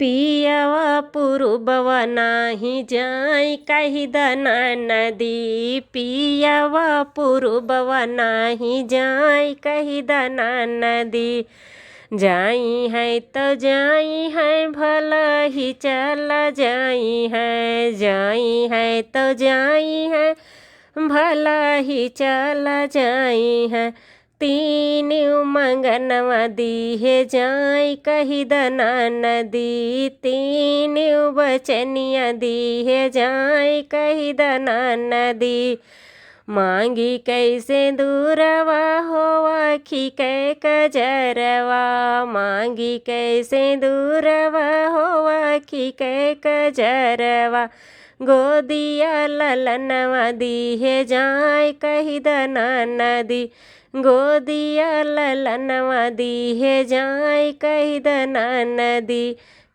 पियवा पुरुबवा नाही जाई कही दना नदी। पियवा पुरुबवा नाही जाई कही दना नदी। जाई है तो जाई है भला ही चला जाई है। जाई है तो जाई है भला ही चला जाई है। तीन मंगनवा दिहे जाई कही दना नदी। तीन बचनिया दिहे जाई कही दना नदी। मांगी कैसे दूरवा होवा खिकै कजरवा। मांगी कैसे दूरवा होवा खिकै कजरवा। गोदिया ललनवा दिहे जाई कही दना नदी। गोदिया ललनवा दिहे जाई कही दना नदी।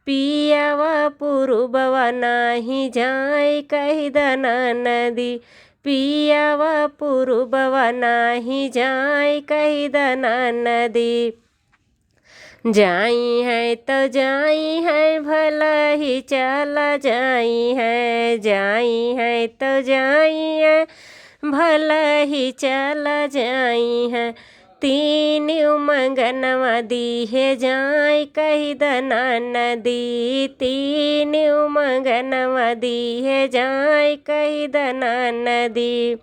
पियवा पुरुबवा नाही जाई कही दना नदी। पियवा पुरुबवा नाही जाई कही दना नदी। जाई है तो जाई है भला ही चला जाई है। जाई है तो जाई है भला ही चला जाई है। तीन मंगनवा दिहे जाई कही दना नदी। तीन मंगनवा दिहे जाई कही दना नदी।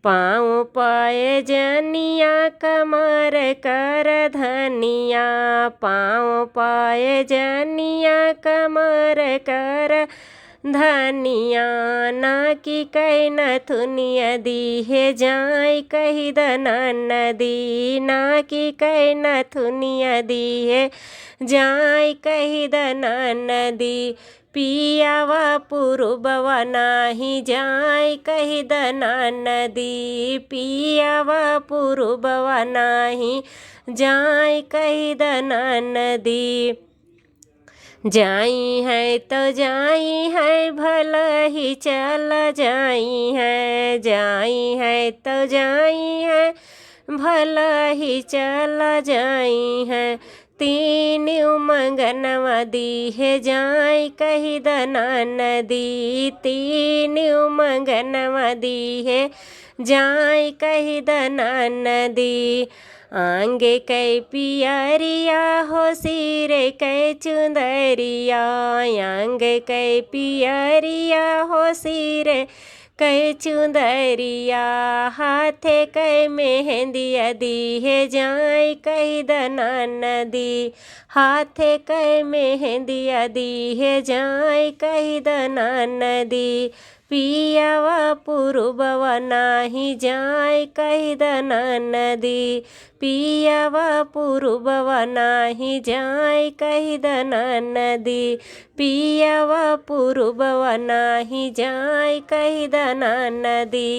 पाँव पाए जनिया कमर कर धनिया। पाँव पाए जनिया कमर कर धनिया। ना कि कै नथुनिया दिहे जाई कही दना नदी। ना कि कै नथुनिया दिहे जाई कही दना नदी। पियवा पुरुबवा नाही जाई कही दना नदी। पियवा पुरुबवा नाही जाई कही दना नदी। जाई है तो जाई है भला ही चला जाई है। जाई है तो जाई है भला ही चला जाई है। तीन मंगनवा दिहे जाई कही दना नदी। तीन मंगनवा दिहे जाई कही दना नदी। आंगे कै पियरिया हो सिरे कै चुंदरिया। आंगे कै पियरिया हो सिरे कै चुंदरिया। हाथे कै मेहंदिया दिहे जाई कही दना नदी। हाथे कै मेहंदिया दिहे जाई कही दना नदी। पियवा पुरुबवा नाही जाई कही दना नदी। पियवा पुरुबवा नाही जाई कही दना नदी। पियवा पुरुबवा नाही जाई कही दना नदी।